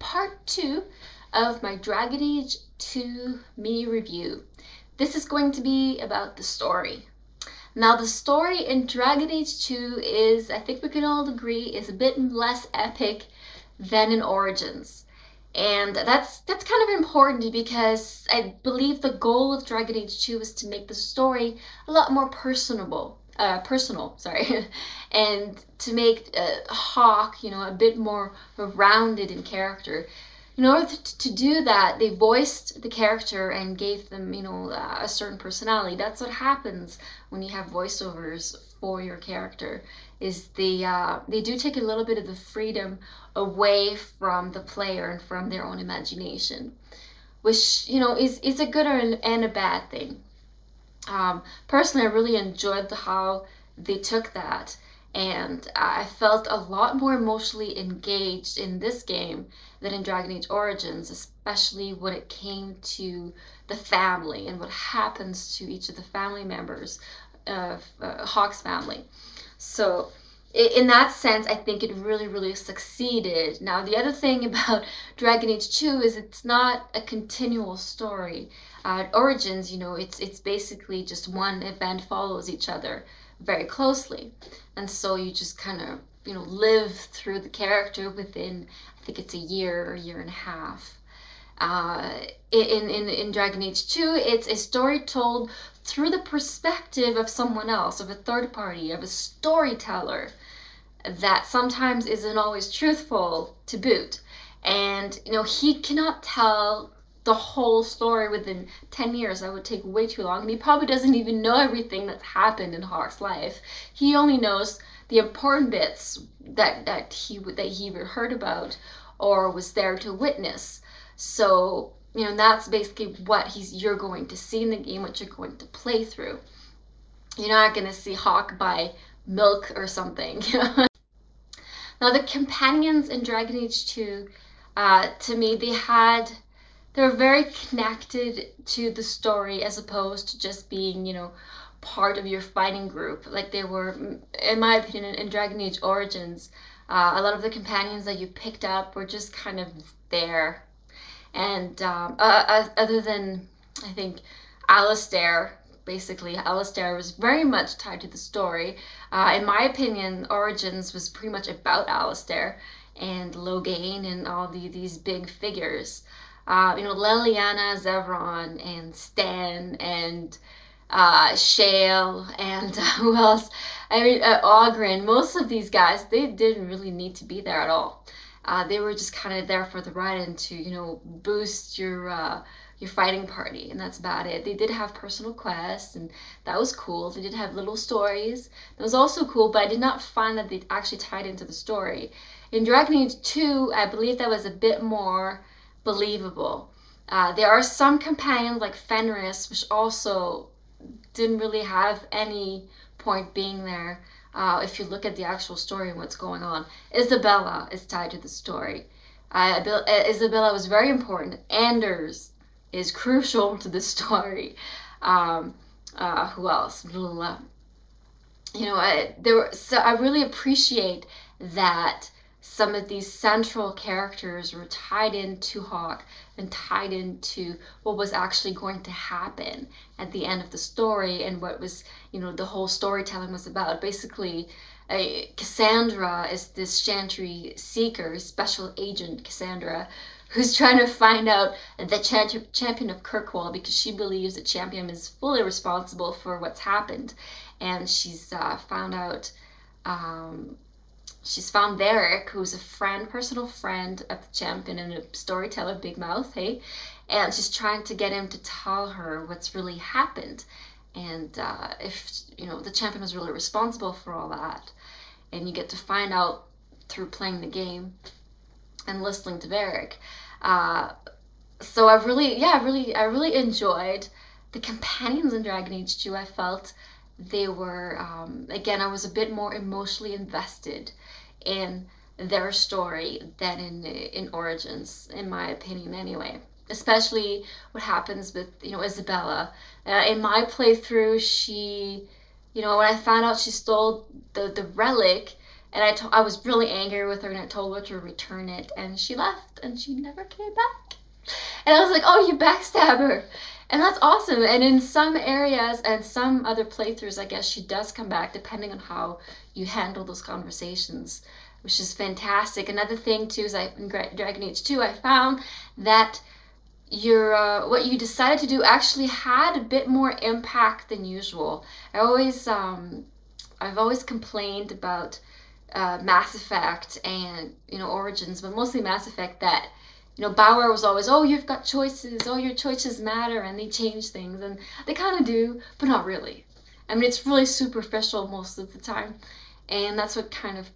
part 2 of my Dragon Age 2 mini review. This is going to be about the story. Now, the story in Dragon Age 2 is, I think we can all agree, is a bit less epic than in Origins. And that's kind of important because I believe the goal of Dragon Age 2 is to make the story a lot more personal, and to make Hawke, a bit more rounded in character. In order to do that, they voiced the character and gave them, a certain personality. That's what happens when you have voiceovers for your character, is they do take a little bit of the freedom away from the player and from their own imagination, which, is a good and a bad thing. Personally, I really enjoyed how they took that, and I felt a lot more emotionally engaged in this game than in Dragon Age Origins, especially when it came to the family and what happens to each of the family members of Hawke's family. So in that sense, I think it really succeeded. Now, the other thing about Dragon Age 2 is it's not a continual story. Origins, it's basically just one event follows each other very closely, and so you just kind of live through the character within, I think it's a year or year and a half. In Dragon Age 2, it's a story told through the perspective of someone else, of a third party, of a storyteller that sometimes isn't always truthful to boot. And he cannot tell the whole story within 10 years. That would take way too long, and he probably doesn't even know everything that's happened in Hawke's life. He only knows the important bits that he heard about or was there to witness. So that's basically what you're going to see in the game, what you're going to play through. You're not going to see Hawke buy milk or something. Now, the companions in Dragon Age 2, to me, they were very connected to the story as opposed to just being, part of your fighting group. Like they were, in my opinion, in Dragon Age Origins, a lot of the companions that you picked up were just kind of there. And other than, I think, Alistair, basically, Alistair was very much tied to the story. In my opinion, Origins was pretty much about Alistair and Loghain and all these big figures. Leliana, Zevran, and Stan, and Shale, and who else? I mean, Oghren. Most of these guys, they didn't really need to be there at all. They were just kind of there for the ride and to, boost your fighting party, and that's about it. They did have personal quests, and that was cool. They did have little stories. That was also cool, but I did not find that they actually tied into the story. In Dragon Age 2, I believe that was a bit more believable. There are some companions like Fenris, which also didn't really have any point being there. If you look at the actual story and what's going on, Isabella is tied to the story. Isabella was very important. Anders is crucial to the story. Who else? I really appreciate that some of these central characters were tied into Hawke and tied into what was actually going to happen at the end of the story and what was, the whole storytelling was about. Basically, Cassandra is this Chantry seeker, special agent Cassandra, who's trying to find out the champion of Kirkwall because she believes the champion is fully responsible for what's happened. And she's found out... She's found Varric, who's a personal friend of the champion and a storyteller, Big Mouth, hey? And she's trying to get him to tell her what's really happened. And if, the champion was really responsible for all that. And you get to find out through playing the game and listening to Varric. So I really enjoyed the companions in Dragon Age 2. I felt they were, again, I was a bit more emotionally invested in their story than in Origins, in my opinion anyway. Especially what happens with, Isabella. In my playthrough, she, when I found out she stole the relic, And I was really angry with her, and I told her to return it, and she left, and she never came back. And I was like, oh, you backstabber. And that's awesome. And in some areas and some other playthroughs, I guess she does come back, depending on how you handle those conversations, which is fantastic. Another thing too is in Dragon Age 2, I found that your what you decided to do actually had a bit more impact than usual. I've always complained about Mass Effect and Origins, but mostly Mass Effect, that BioWare was always, oh, you've got choices, oh, your choices matter, and they change things, and they kind of do, but not really. I mean, it's really superficial most of the time, and that's what kind of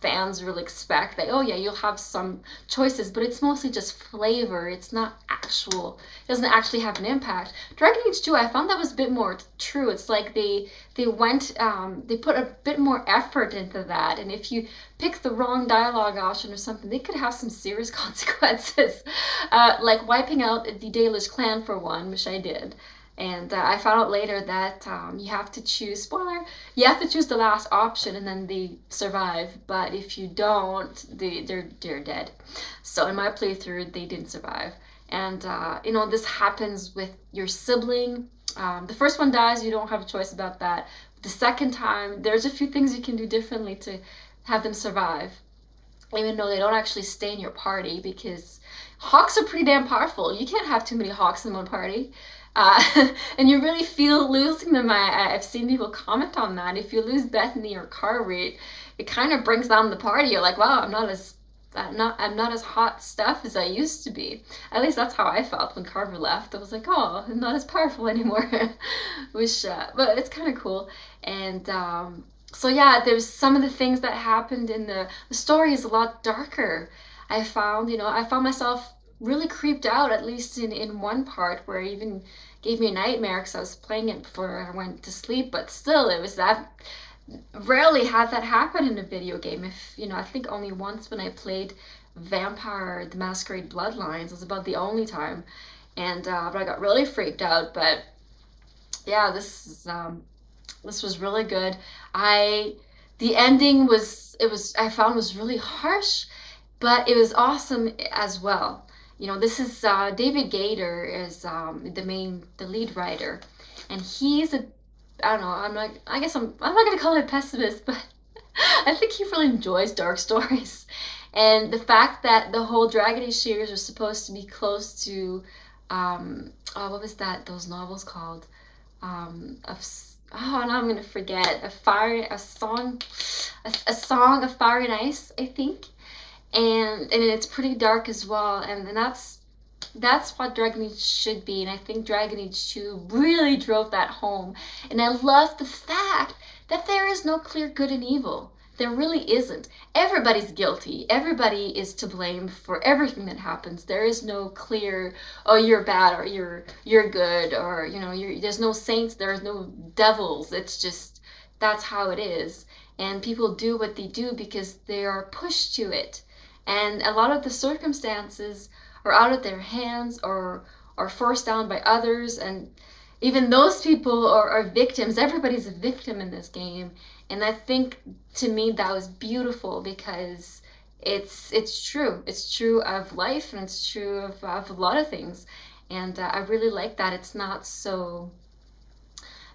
fans really expect, that, oh yeah, you'll have some choices, but it's mostly just flavor. It's not actual, it doesn't actually have an impact. Dragon Age 2, I found that was a bit more true. It's like they put a bit more effort into that, and if you pick the wrong dialogue option or something, they could have some serious consequences, like wiping out the Dalish clan for one, which I did. And I found out later that you have to choose, spoiler, you have to choose the last option and then they survive. But if you don't, they're dead. So in my playthrough, they didn't survive. And this happens with your sibling. The first one dies, you don't have a choice about that. The second time, there's a few things you can do differently to have them survive, even though they don't actually stay in your party, because Hawks are pretty damn powerful. You can't have too many Hawks in one party. And you really feel losing them. I've seen people comment on that. If you lose Bethany or Carver, it kind of brings down the party. You're like, wow, I'm not as hot stuff as I used to be. At least that's how I felt when Carver left. I was like, oh, I'm not as powerful anymore. Which, but it's kind of cool. And so yeah, there's some of the things that happened in the story is a lot darker. I found myself really creeped out, at least in one part, where it even gave me a nightmare because I was playing it before I went to sleep. But still, it was that, rarely had that happen in a video game. I think only once when I played Vampire the Masquerade Bloodlines was about the only time, and but I got really freaked out. But yeah, this was really good. The ending I found was really harsh, but it was awesome as well. This is David Gaider is the lead writer, and he's I don't know, I guess I'm not gonna call him a pessimist, but I think he really enjoys dark stories. And the fact that the whole Dragon Age series was supposed to be close to what was those novels called? Now I'm gonna forget. A song of Fire and Ice, I think. And it's pretty dark as well, and that's what Dragon Age should be, and I think Dragon Age 2 really drove that home. And I love the fact that there is no clear good and evil. There really isn't. Everybody's guilty. Everybody is to blame for everything that happens. There is no clear, oh, you're bad, or you're good, or there's no saints, there's no devils. It's just, that's how it is. And people do what they do because they are pushed to it. And a lot of the circumstances are out of their hands or are forced down by others. And even those people are victims. Everybody's a victim in this game. And I think, to me, that was beautiful because it's true. It's true of life, and it's true of a lot of things. And I really like that. It's not so,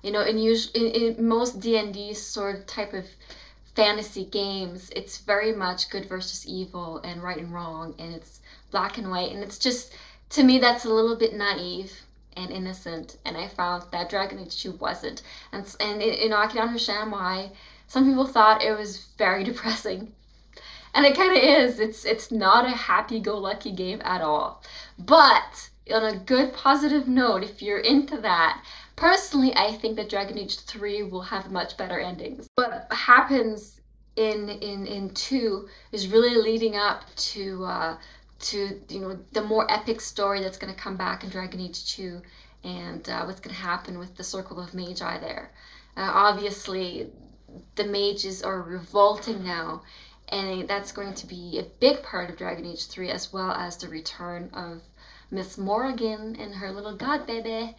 in most D&D sort of type of fantasy games, it's very much good versus evil and right and wrong, and it's black and white, and it's just, to me, that's a little bit naive and innocent, and I found that Dragon Age 2 wasn't. And I can understand why some people thought it was very depressing, and it kind of is. It's not a happy-go-lucky game at all. But on a good positive note, if you're into that, personally, I think that Dragon Age 3 will have much better endings. What happens in 2 is really leading up to the more epic story that's going to come back in Dragon Age 2, and what's going to happen with the Circle of Magi there. Obviously, the mages are revolting now, and that's going to be a big part of Dragon Age 3, as well as the return of Miss Morgan and her little god baby.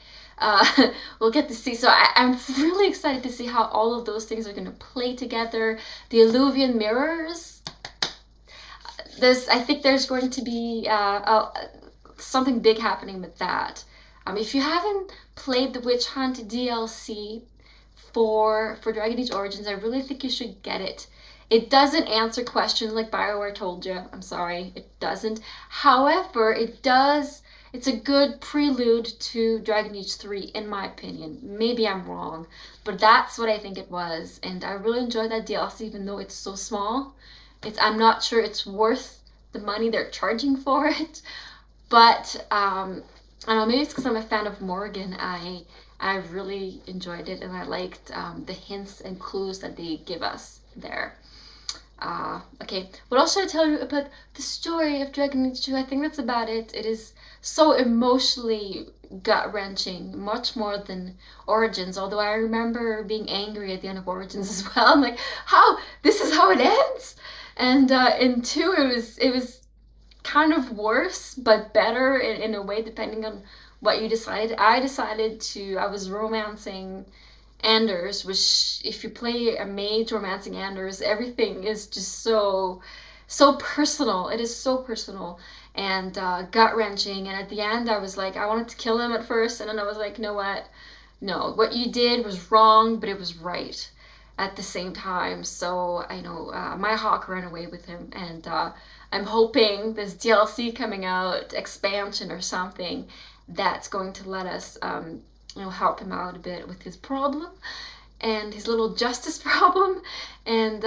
We'll get to see. So I'm really excited to see how all of those things are going to play together. The Illuvian mirrors. I think there's going to be something big happening with that. If you haven't played the Witch Hunt DLC for Dragon Age Origins, I really think you should get it. It doesn't answer questions like BioWare told you. I'm sorry, it doesn't. However, it does. It's a good prelude to Dragon Age 3, in my opinion. Maybe I'm wrong, but that's what I think it was. And I really enjoyed that DLC, even though it's so small. I'm not sure it's worth the money they're charging for it. But I don't know, maybe it's because I'm a fan of Morgan. I really enjoyed it, and I liked the hints and clues that they give us there. Okay, what else should I tell you about the story of Dragon Age 2? I think that's about it. It is so emotionally gut-wrenching, much more than Origins, although I remember being angry at the end of Origins as well. I'm like, how? This is how it ends? And in 2, it was kind of worse, but better in a way, depending on what you decided. I was romancing Anders, which if you play a mage romancing Anders, everything is just so personal. It is so personal and gut-wrenching. And at the end, I was like, I wanted to kill him at first, and then I was like, you know what? No, what you did was wrong, but it was right at the same time. So I know my hawk ran away with him, and I'm hoping this DLC coming out, expansion or something, that's going to let us help him out a bit with his problem and his little justice problem, and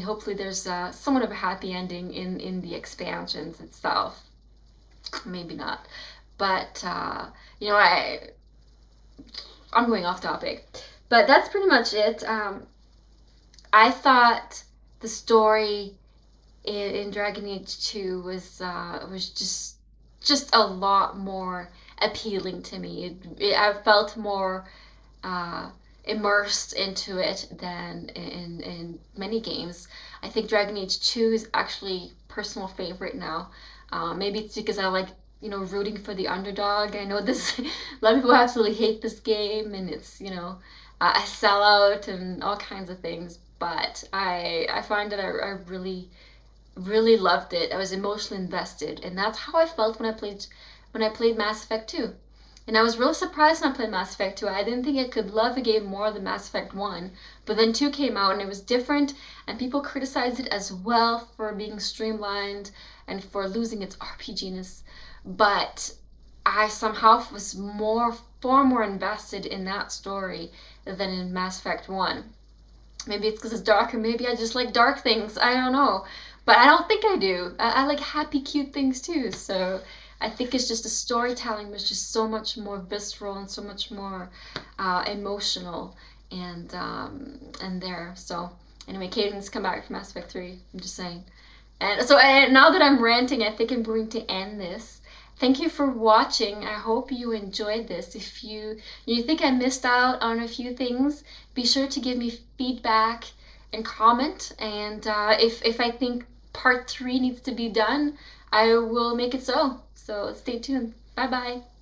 hopefully there's somewhat of a happy ending in the expansions itself. Maybe not, but I'm going off topic, but that's pretty much it. I thought the story in Dragon Age 2 was just a lot more appealing to me. I felt more immersed into it than in many games. I think Dragon Age 2 is actually personal favorite now. Maybe it's because I like rooting for the underdog. I know this a lot of people absolutely hate this game, and it's a sellout and all kinds of things. But I find that I really loved it. I was emotionally invested, and that's how I felt when I played Mass Effect 2. And I was really surprised when I played Mass Effect 2. I didn't think I could love a game more than Mass Effect 1, but then 2 came out and it was different, and people criticized it as well for being streamlined and for losing its RPG-ness. But I somehow was far more invested in that story than in Mass Effect 1. Maybe it's because it's darker, maybe I just like dark things, I don't know. But I don't think I do. I like happy, cute things too. So I think it's just the storytelling was just so much more visceral and so much more emotional and there. So anyway, Cadence come back from Mass Effect 3. I'm just saying. And so now that I'm ranting, I think I'm going to end this. Thank you for watching. I hope you enjoyed this. If you think I missed out on a few things, be sure to give me feedback and comment. And if I think part 3 needs to be done, I will make it so. So stay tuned. Bye bye.